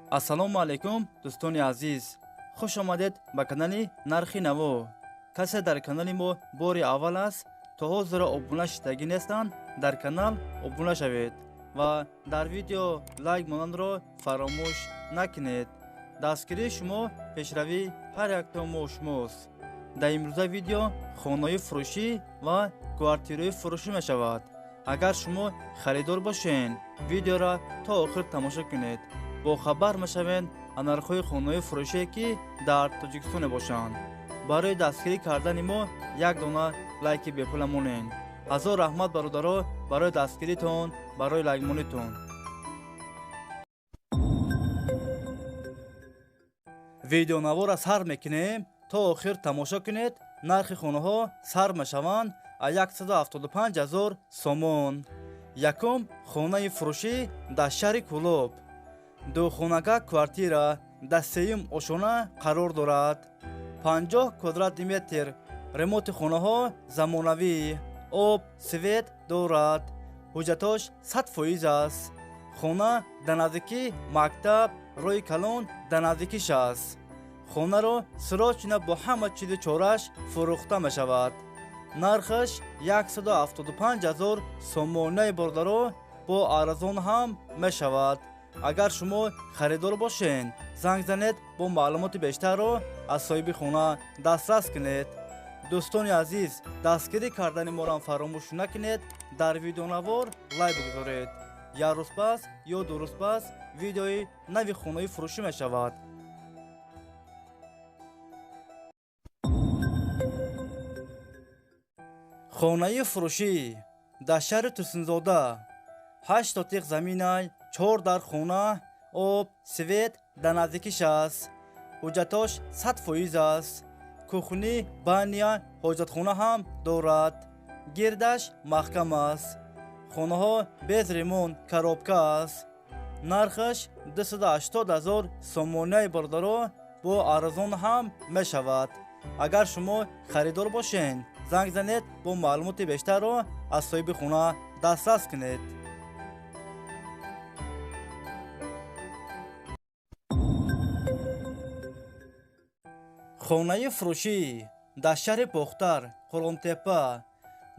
ассалому алайкум дӯстони азиз, хуш омадед ба канали Нархи Наво. касе дар канали мо бори аввал аст, то ҳозира обуна шидагӣ нестанд, дар канал обуна шавед ва дар видео лайк монанро фаромӯш накунед. дастгирии шумо пешравии ҳар яктон мо шумост. дар имрӯза видео хонаи фурӯшӣ ва квартираи фурӯшӣ мешавад. агар шумо харидор бошед, видеоро то охир тамошо кунед. бохабар мешавед аз нархҳои хонаи фурӯшие ки дар Тоҷикистон мебошанд. барои дастгирӣ кардани мо як дона лайки бепула монед. ҳазор раҳмат бародаро барои дастгиритон, барои лайкмонитон. видеонавора сар мекунем, то охир тамошо кунед. нархи хонаҳо сар мешаванд аз 175,000 сомон. якум хонаи фурӯшӣ дар шаҳри Кӯлоб. духонага квартира дар сеюм ошона қарор дорад. 50 квадратный метр. ремонти хонаҳо замонавӣ. об, свет дорад. ҳуҷҷатош 100% аст. хона дар наздики мактаб, роҳи калон дар наздикиш аст. хонаро сирочина бо ҳама чизи чораш фурӯхта мешавад. нархаш 175,000 сомонаи бордаро бо арзон ҳам мешавад. агар шумо харидор бошед, занг занед, бо маълумоти бештарро аз соҳиби хона дастрас кунед. дӯстони азиз, дастгирӣ кардани моро фаромӯш накунед. дар видеонавор лайк бигузоред. як рӯз пас ё ду рӯз пас видеои нави хонаи фурӯшӣ мешавад. хонаи фурӯшӣ дар шаҳри Турсунзода. 8 сотиқ заминай, 4 дар хона, об, свет дар наздикиш аст. ҳуҷҷатош 100% аст. кухни, баня, ҳоҷатхона ҳам дорад. гирдаш маҳкам аст. хонаҳо без ремонт, коробка аст. нархаш 280,000 сомонаи бордаро бо арзон ҳам мешавад. агар шумо харидор бошед, занг занед, бо маълумоти бештарро аз соҳиби хона дастрас кунед. хонаи фурӯшӣ дар шаҳри Пухтар, Қулонтепа.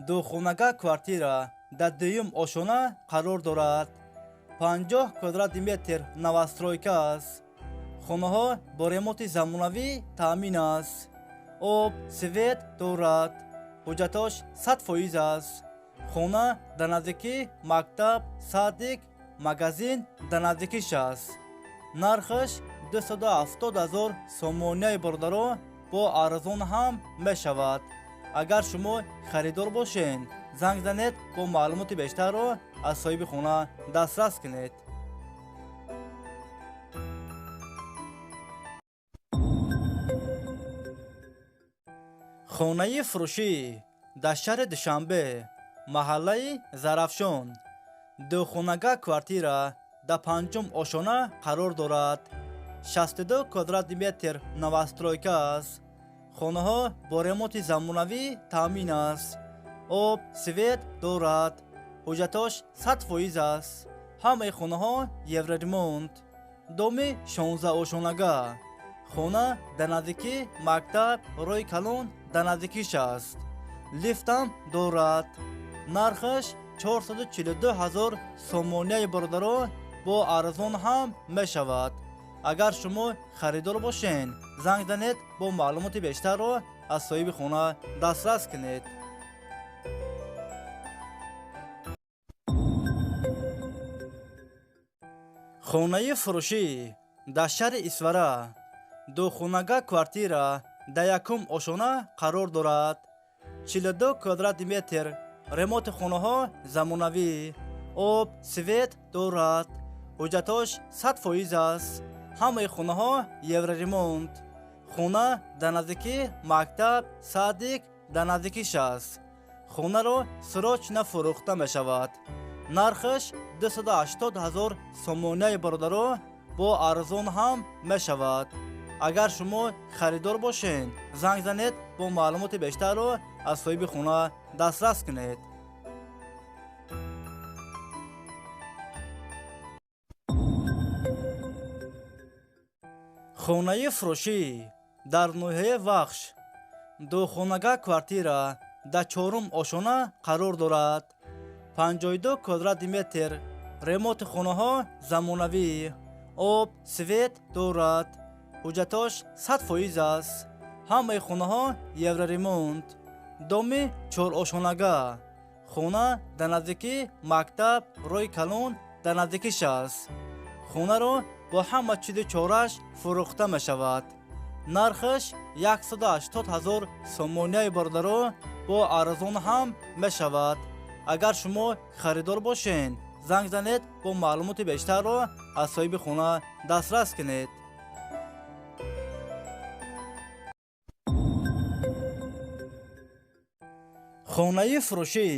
духонага квартира дар дуюм ошона қарор дорад. 50 квадратный метр новостройка аст. хонаҳо бо ремонти замонавӣ таъмин аст. об, свет дорад. ҳуҷҷатош 100% аст. хона дар наздики мактаб, садик, магазин дар наздикиш аст. нархаш 270,000 сомонаи бордаро бо арзон ҳам мешавад. агар шумо харидор бошед, занг занед, бо маълумоти бештарро аз соҳиби хона дастрас кунед. хонаи фурӯшӣ дар шаҳри Душанбе, маҳаллаи Зарафшон. духонага квартира дар 5 ошона қарор дорад. 62 квадратный метр новостройка аст. хонаҳо бо ремонти замонавӣ таъмин аст. об, свет дорад. ҳуҷҷатош 100% аст. ҳамаи хонаҳо евроремонт. доми 16 ошонага. хона дар наздики мактаб, роҳи калон дар наздикиш аст. лифтам дорад. нархаш 442,000 сомонаи бордаро бо арзон ҳам мешавад. агар шумо харидор бошед, занг занед, бо маълумоти бештарро аз соҳиби хона дастрас кунед. хонаи фурӯшӣ дар шаҳри Исвара. духонага квартира дар якум ошона қарор дорад. 42 квадратный метр. ремонти хонаҳо замонавӣ. об, свет дорад. ҳуҷҷатош 100% аст. ҳамаи хонаҳо евроремонт. хона дар наздики мактаб, садик дар наздикиш аст. хонаро сирочина фурӯхта мешавад. нархаш 280,000 сомонаи бордаро бо арзон ҳам мешавад. агар шумо харидор бошед, занг занед, бо маълумоти бештарро аз соҳиби хона дастрас кунед. хонаи фурӯшӣ дар ноҳияи Вахш духонага квартира дар 4-ум ошона қарор дорад. 52 квадрати метр. ремонти хонаҳо замонавӣ. об, свет дорад. ҳуҷҷатош 100% аст. ҳамаи хонаҳо евроремонт. доми 4-ошонага. хона дар наздики мактаб, роҳи калон дар наздикиш аст. хонаро бо ҳама чизи чораш фурӯхта мешавад. нархаш 180 000 сомонияи бародаро бо арзон ҳам мешавад. агар шумо харидор бошед, занг занед бо маълумоти бештарро аз соҳиби хона дастрас кунед. хонаи фурӯшӣ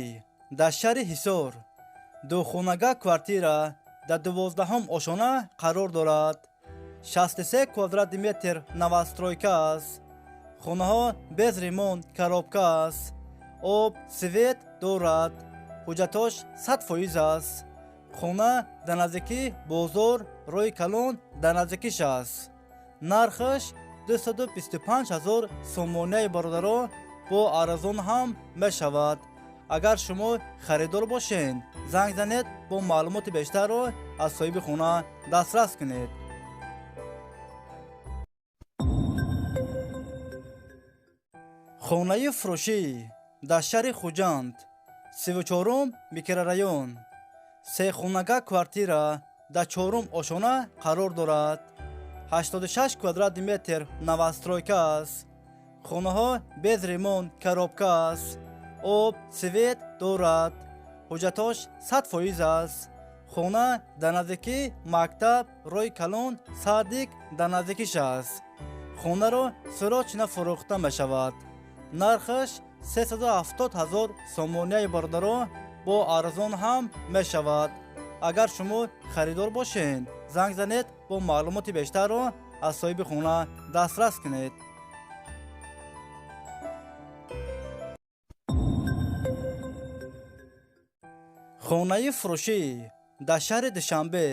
дар шаҳри Ҳисор духонага квартира дар 12-ум ошона қарор дорад. 63 квадрати метр новостройка аст. хонаҳо без ремонт, коробка аст. об, свет дорад. ҳуҷҷатош 100% аст. хона дар наздики бозор, роҳи калон дар наздикиш аст. нархаш 225 000 сомонияи бародаро бо арзон ҳам мешавад. агар шумо харидор бошед, занг занед бо маълумоти бештарро аз соҳиби хона дастрас кунед. хонаи фурӯшӣ дар шаҳри Хуҷанд 34-ум микрорайон. сехонага квартира дар 4-ум ошона қарор дорад. 86 квадрати метр новостройка аст. хонаҳо без ремонт, коробка аст. об, свет дорад. ҳуҷҷатош 100% аст. хона дар наздики мактаб, роҳи калон, садик дар наздикиш аст. хонаро сӯрочина фурӯхта мешавад. нархаш 370 000 сомонияи бародаро бо арзон ҳам мешавад. агар шумо харидор бошед, занг занед бо маълумоти бештарро аз соҳиби хона дастрас кунед. хонаи фурӯшӣ дар шаҳри Душанбе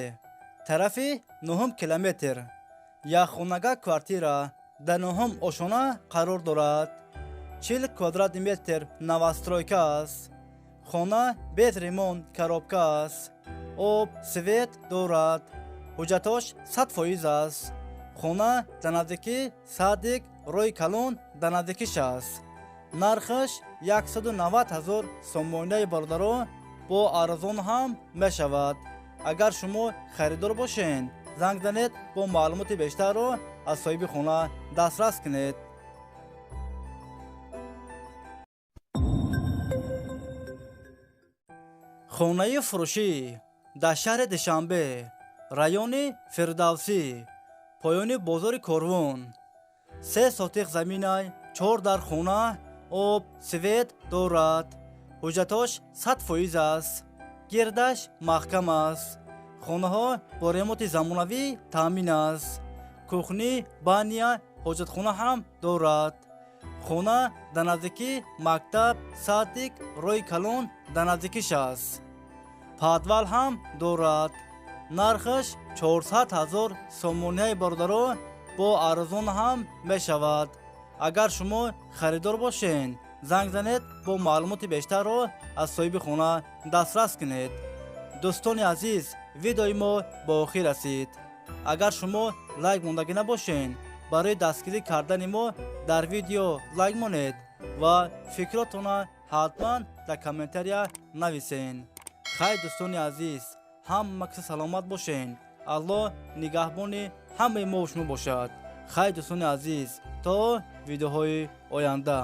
тарафи 9 километр. якхонага квартира дар 9-ум ошона қарор дорад. 40 квадрати метр новостройка аст. хона без ремонт, коробка аст. об, свет дорад. ҳуҷҷатош 100% аст. хона дар наздики садик, роҳи калон дар наздикиш аст. нархаш 190 000 сомонияи бародаро бо арзон ҳам мешавад. агар шумо харидор бошед, занг занед бо маълумоти бештарро аз соҳиби хона дастрас кунед. хонаи фурӯшӣ дар шаҳри Душанбе, райони Фирдавсӣ, поёни бозори Корвон. 3 сотиқ заминай, 4 дар хона, об, свет дорад. ҳуҷҷатош 100% аст. гирдаш маҳкам аст. хонаҳо бо ремонти замонавӣ таъмин аст. кухни, баня, ҳоҷатхона ҳам дорад. хона дар наздики мактаб, садик, роҳи калон дар наздикиш аст. падвал ҳам дорад. нархаш 400 000 сомонияи бародаро бо арзон ҳам мешавад. агар шумо харидор бошед, занг занед бо маълумоти бештарро аз соҳиби хона дастрас кунед. дӯстони азиз, видеои мо ба охир расид. агар шумо лайк мондагӣ набошед, барои дастгирӣ кардани мо дар видео лайк монед ва фикротона ҳатман дар комментария нависен. хай дӯстони азиз, ҳама киса саломат бошед. аллоҳ нигаҳбони ҳамаи мо шумо бошад. хай дӯстони азиз, то видеоҳои оянда.